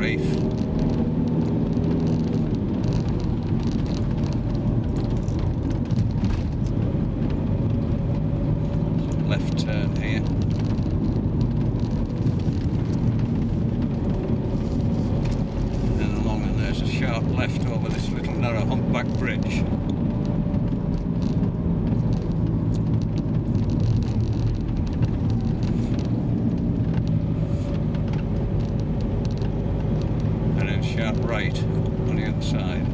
Reeth. Left turn here. And along, and there's a sharp left over this little narrow humpback bridge. And then sharp right on the other side.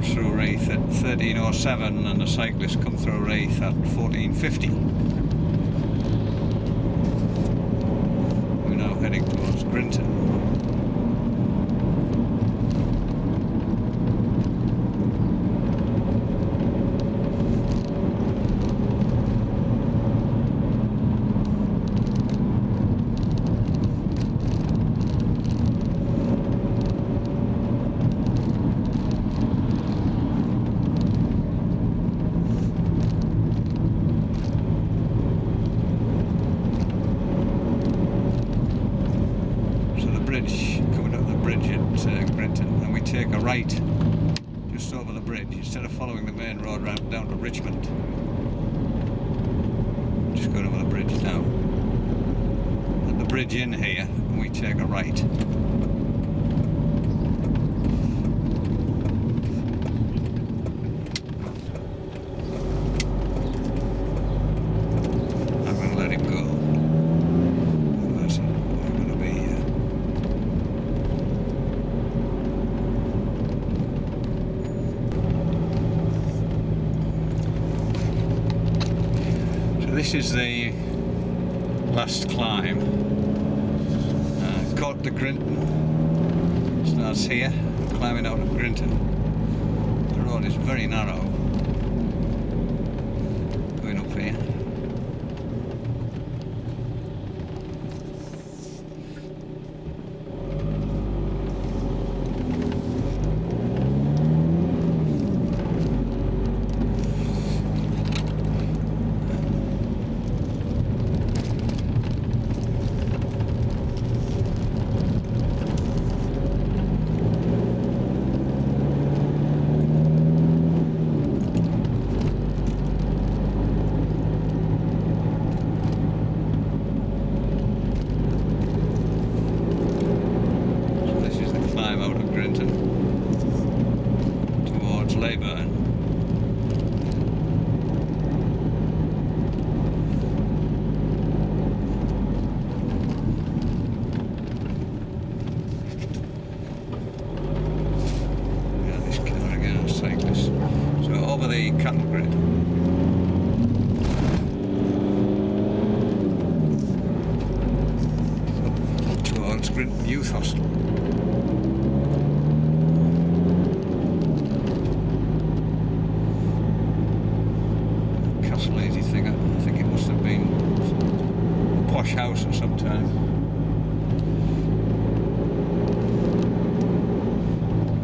Through Reeth at 13:07 and the cyclists come through Reeth at 14:50. We're now heading towards Grinton. Coming up the bridge at Grinton, and we take a right just over the bridge instead of following the main road round down to Richmond. Just going over the bridge now. At the bridge in here, and we take a right. I'm going to let him go. This is the last climb. Got the Grinton. Starts here, climbing out of Grinton. The road is very narrow. Going up here. Over the cattle grid. Towards Grinton Youth Hostel. Castle Lazy thing, I think it must have been a posh house at some time.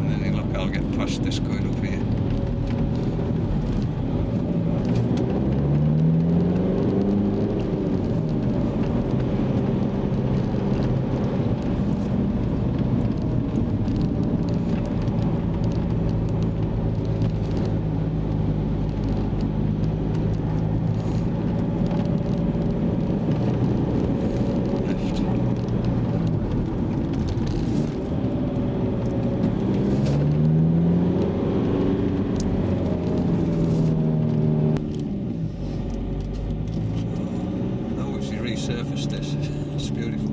And then look, I'll get past this going up here. Resurfaced this. It's beautiful.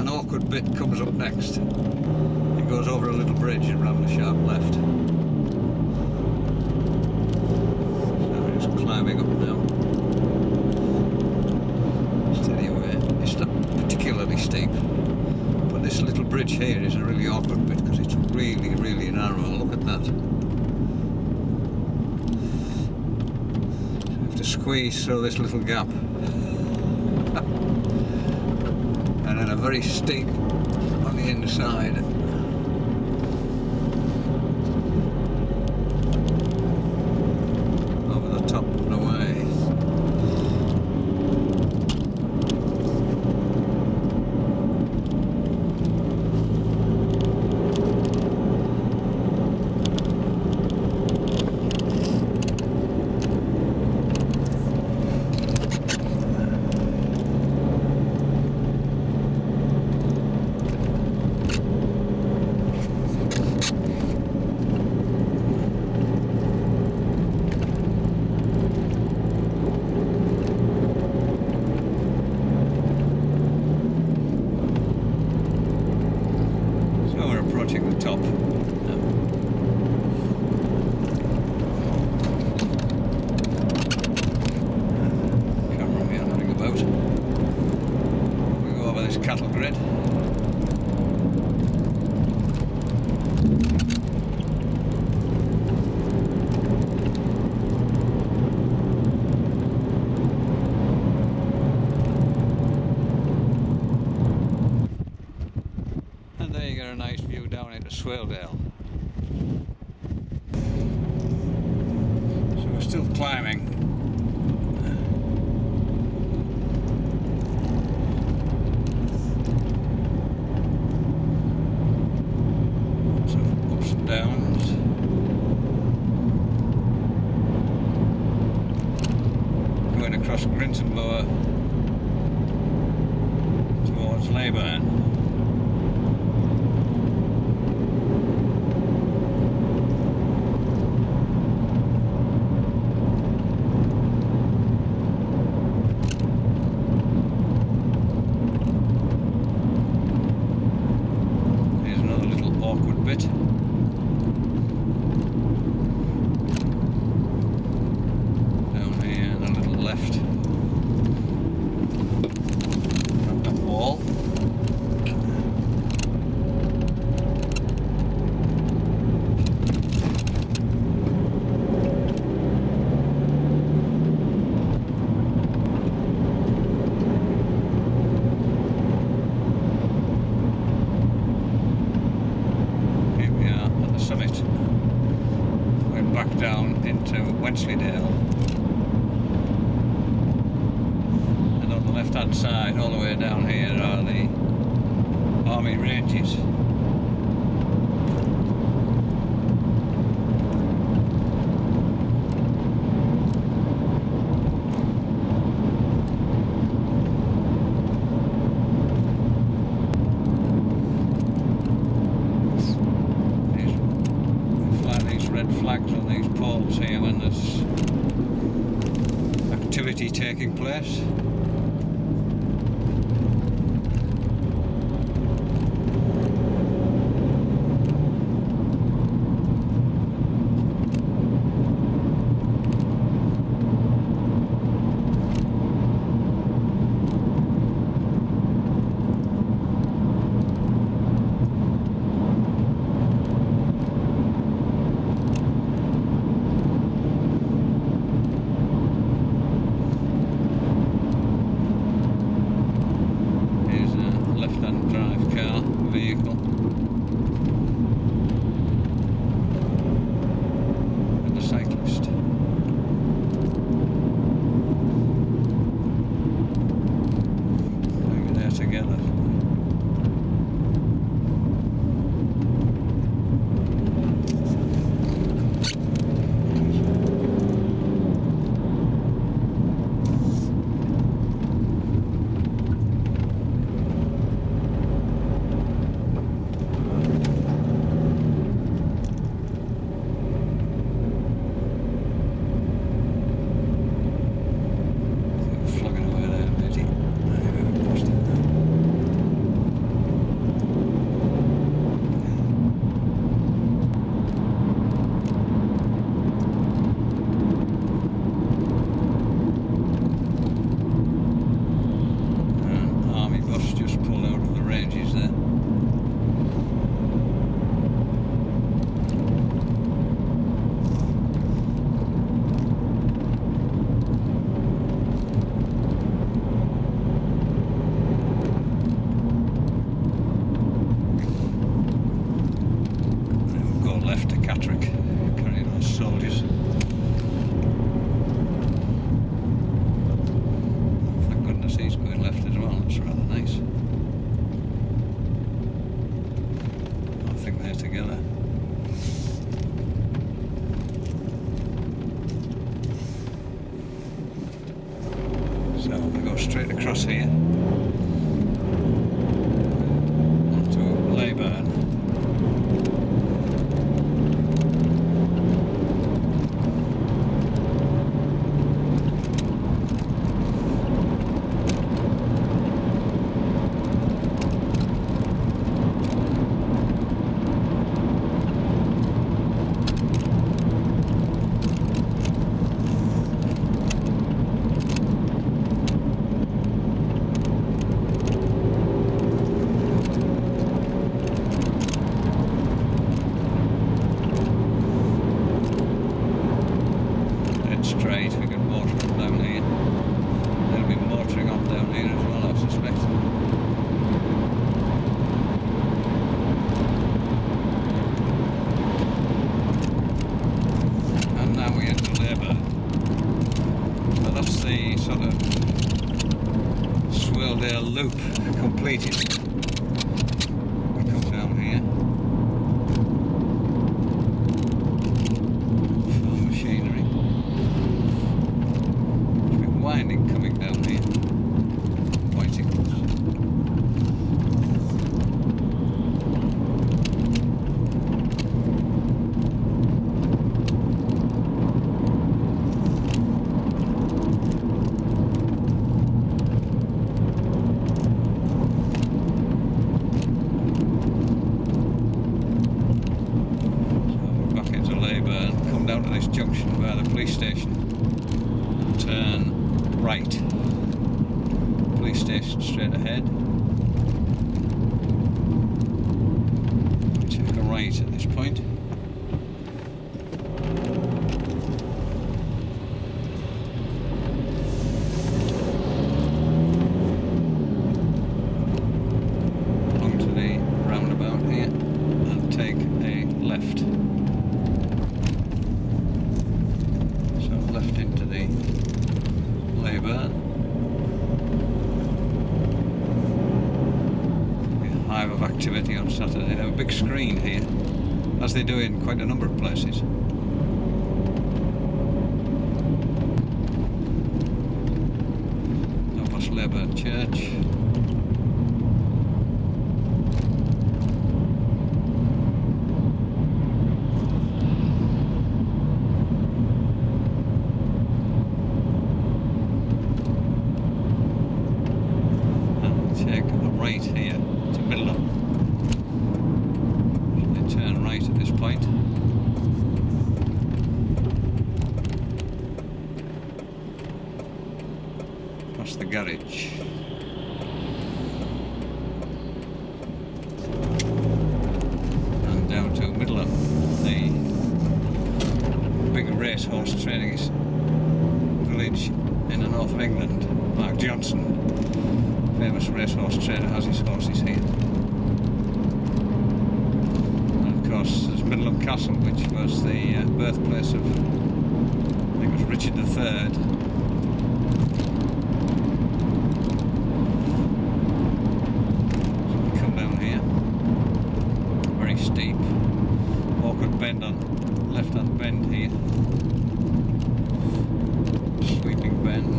An awkward bit comes up next. It goes over a little bridge and round the sharp left. So we're just climbing up now. Steady away. It's not particularly steep, but this little bridge here is a really awkward bit because it's really, really narrow. Look at that. to squeeze through this little gap. And then a very steep on the inside. Over the top and away. Approaching the top. Camera meandering about. We go over this cattle grid. And there you get a nice view down into Swaledale. So we're still climbing. Lots of ups and downs. Going across Grinton Moor towards Leyburn. Awkward bit. Down here and a little left. Up that wall. Summit. Going back down into Wensleydale, and on the left hand side all the way down here are the Army Ranges. Red flags on these poles here when there's activity taking place. Vehicle and a cyclist. We're there together. So we go straight across here onto Leyburn. Straight, we can motor up down here. There'll be motoring up down here as well, I suspect. And now we enter Labour. So that's the sort of Swirldale loop completed. We come down here. Winding coming down here, bicycles. So we're back into Leyburn, come down to this junction by the police station, turn right. Police station straight ahead. We take a right at this point. Along to the roundabout here and take a left. So left into the Leyburn. Hive of activity on Saturday. They have a big screen here, as they do in quite a number of places. Now past Leyburn Church. Take a right here to Middleham. So they turn right at this point. Past the garage. And down to Middleham. The big racehorse training village in the north of England. Mark Johnson, famous racehorse trainer, has his horses here. And of course there's Middleham Castle, which was the birthplace of, I think it was Richard III. So we come down here, very steep, awkward bend on left hand bend here, sweeping bend.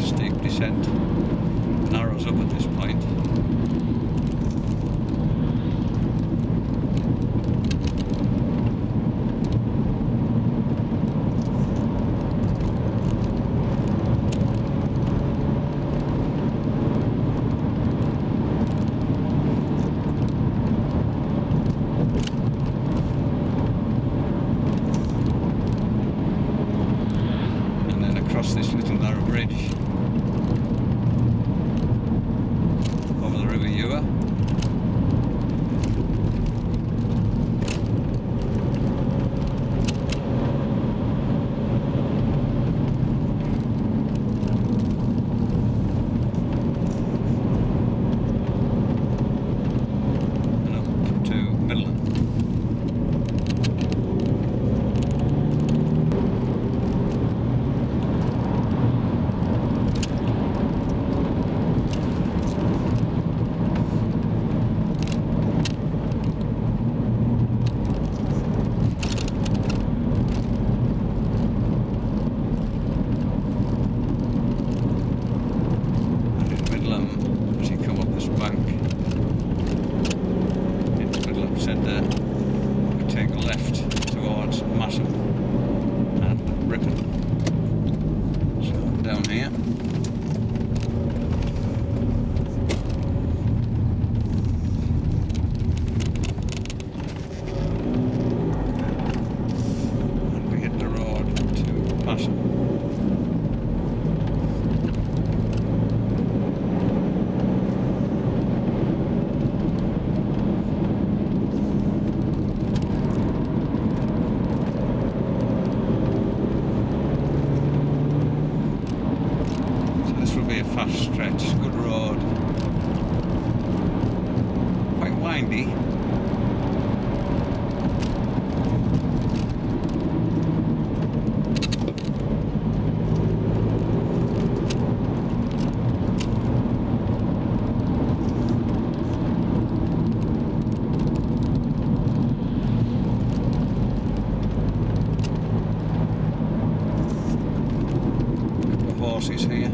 Steep descent, narrows up at this point. And then across this little narrow bridge over the River Ewer. here. And we hit the road to Passam. A fast stretch, good road, quite windy. Couple of horses here.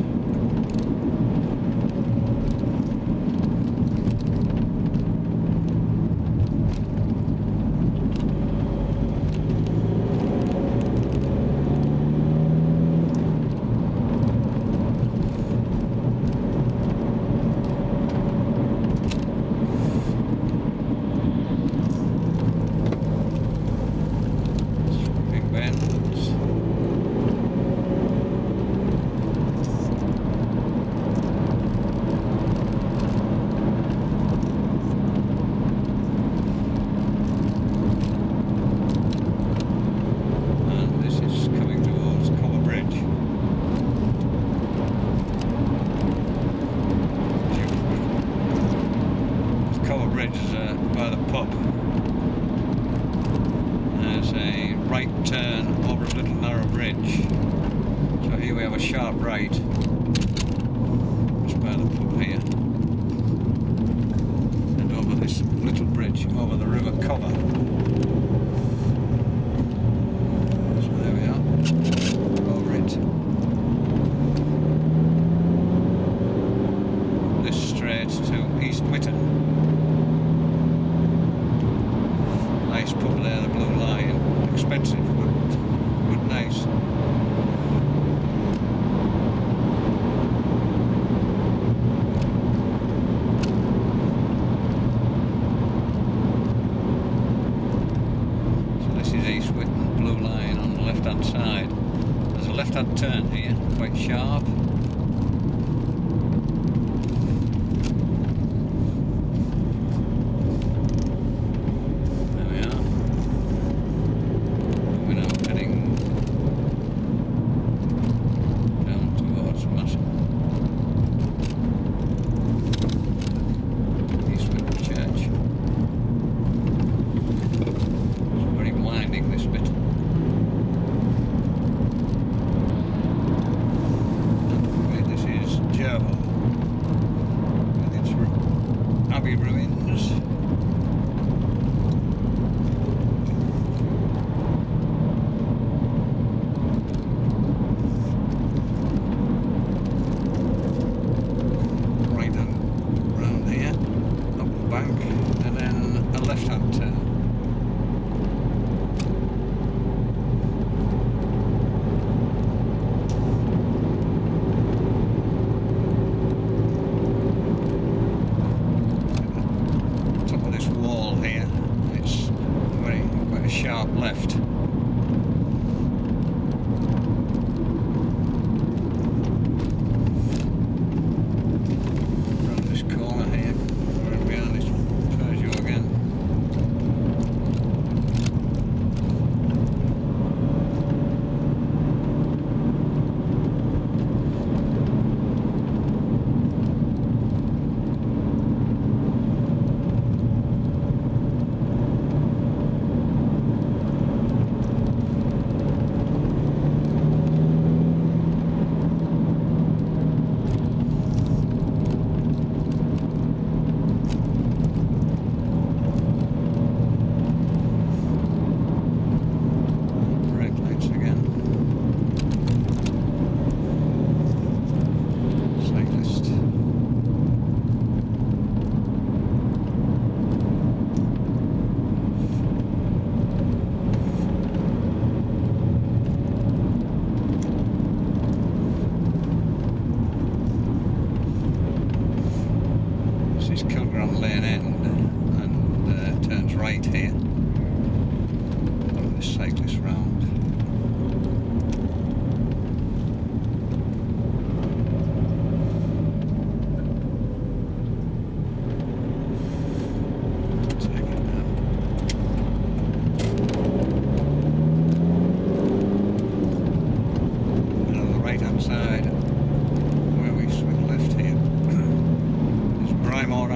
By the pub. There's a right turn over a little narrow bridge. So here we have a sharp right just by the pub here, and over this little bridge over the River Cover. So there we are, over it. This straight to East Witton. Nice pub there, the Blue Lion. Expensive, but nice. So this is East Witton, Blue Lion on the left hand side. There's a left hand turn here, quite sharp.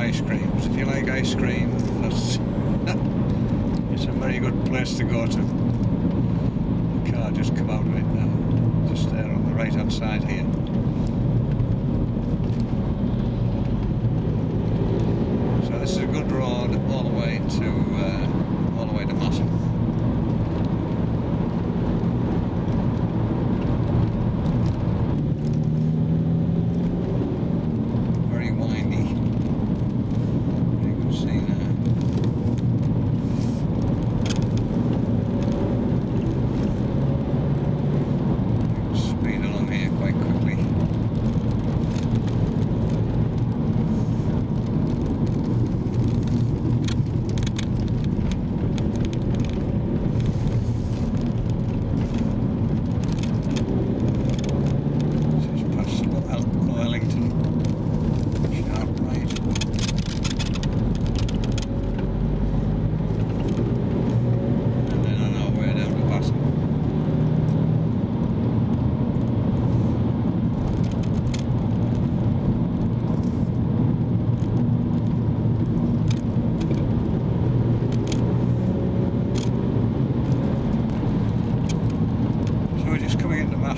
ice creams. If you like ice cream, that's it's a very good place to go to. The car just come out of it now, just there on the right hand side here. So this is a good road all the way to Masson. Very windy. You can see there. Speed along here quite quickly.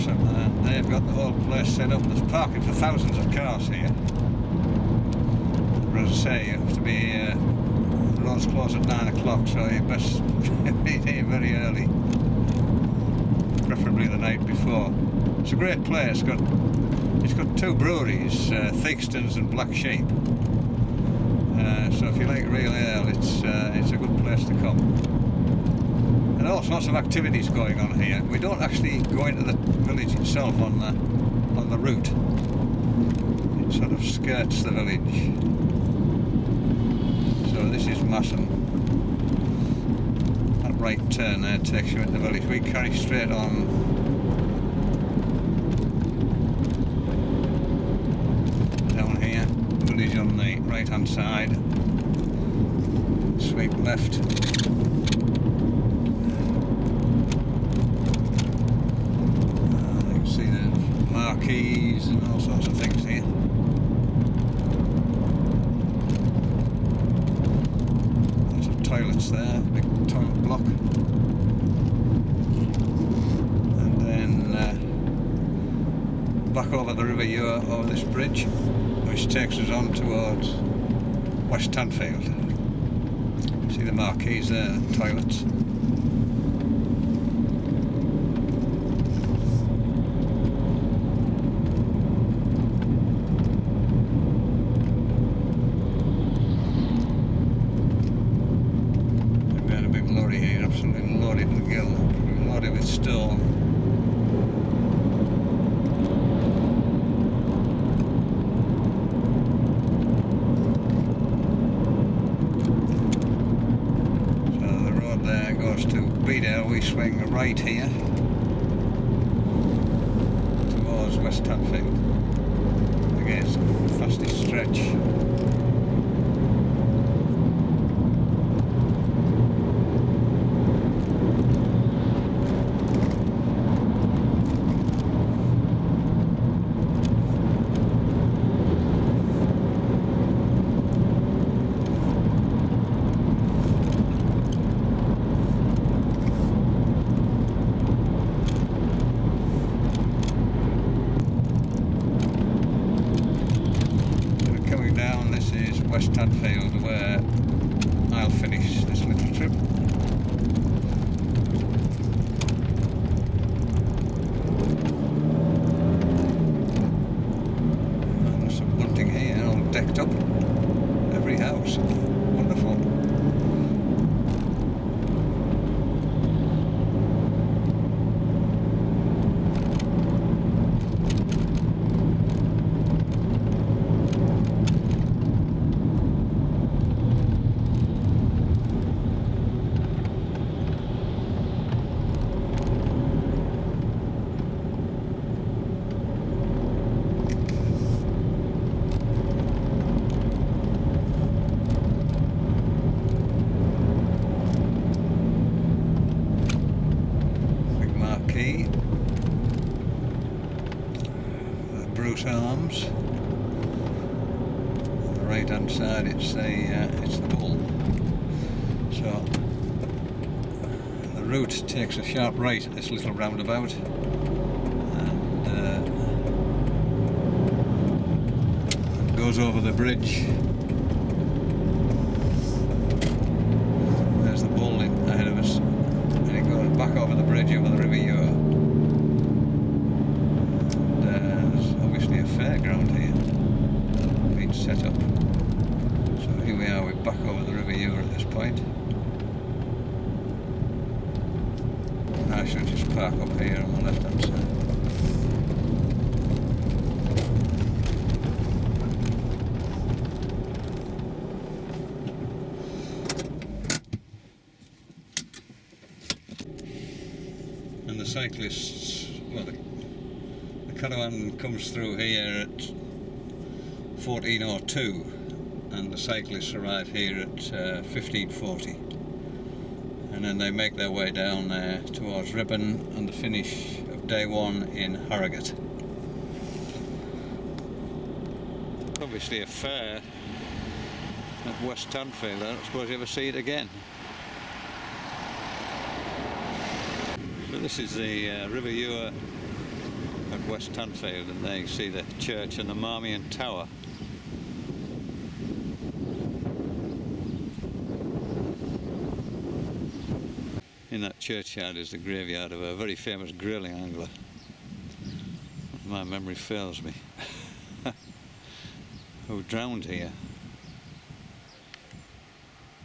And they've got the whole place set up. There's parking for thousands of cars here. But as I say, you have to be the roads close at 9 o'clock, so you best be here very early, preferably the night before. It's a great place. It's got two breweries, Theakston's and Black Sheep. So if you like real ale, it's a good place to come. And all sorts of activities going on here. We don't actually go into the village itself on the route. It sort of skirts the village. So this is Masson. That right turn there takes you into the village. We carry straight on. Down here, village on the right hand side. Sweep left. Marquees and all sorts of things here. Lots of toilets there, big toilet block. And then back over the River Ure over this bridge, which takes us on towards West Tanfield. See the marquees there, the toilets. Lorry here, absolutely loaded with gill, loaded with stone. So the road there goes to Beedale. We swing right here towards West Tanfield. Again, it's the fastest stretch. West Tanfield, where I'll finish this little trip. And there's some bunting here, all decked up. Every house. Wonderful. Arms, the the right hand side it's the bull. So the route takes a sharp right at this little roundabout, and goes over the bridge. There's the bull ahead of us, and it goes back over the bridge over the River Ure. There's obviously a fairground here been set up. So here we are, we're back over the River Ure at this point. I should just park up here on the left hand side. And the cyclists, well, the caravan comes through here at 14:02 and the cyclists arrive here at 15:40, and then they make their way down there towards Ribon and the finish of day one in Harrogate. Obviously a fair at West Tanfield. I don't suppose you ever see it again. But this is the River Ure at West Tanfield, and there you see the church and the Marmion Tower. In that churchyard is the graveyard of a very famous grayling angler. My memory fails me. Who drowned here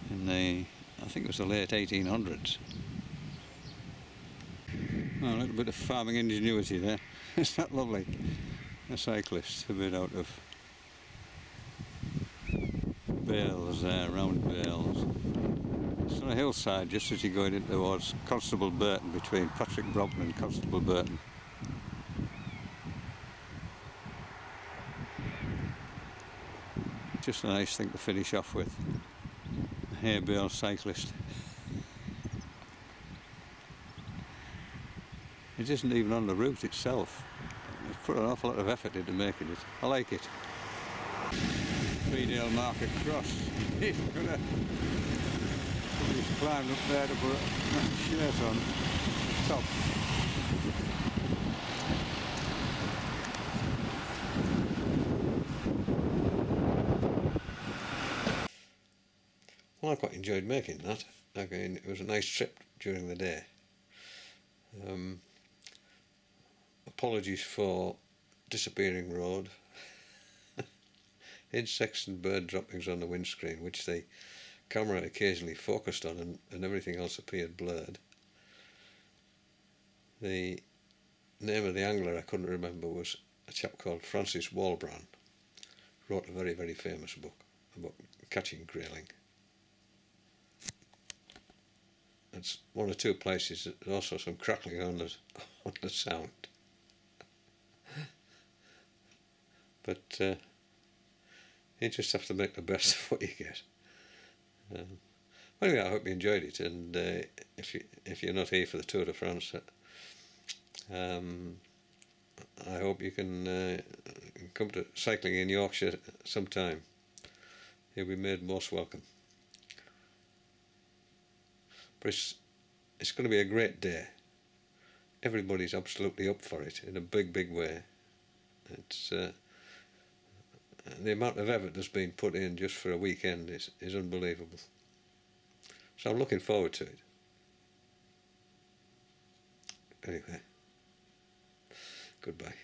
in the, I think it was the late 1800s. Oh, a little bit of farming ingenuity there. Isn't that lovely? A cyclist, a bit out of bales there, round bales. It's on a hillside just as you're going in towards Constable Burton, between Patrick Brompton and Constable Burton. Just a nice thing to finish off with. A hay bale cyclist. It isn't even on the route itself. They've put an awful lot of effort into making it. I like it. Freedale Market Cross. He's gonna just climbed up there to put a shirt on top. Well, I quite enjoyed making that. Again, it was a nice trip during the day. Apologies for disappearing road, insects and bird droppings on the windscreen, which the camera occasionally focused on, and everything else appeared blurred. The name of the angler I couldn't remember was a chap called Francis Walbrand. Wrote a very, very famous book about catching grayling. It's one or two places. There's also some crackling on the sound. But you just have to make the best of what you get. Anyway, I hope you enjoyed it, and if you're not here for the Tour de France, I hope you can come to cycling in Yorkshire sometime. You'll be made most welcome. But it's going to be a great day. Everybody's absolutely up for it in a big, big way. It's the amount of effort that's been put in just for a weekend is unbelievable. So I'm looking forward to it. Anyway, goodbye.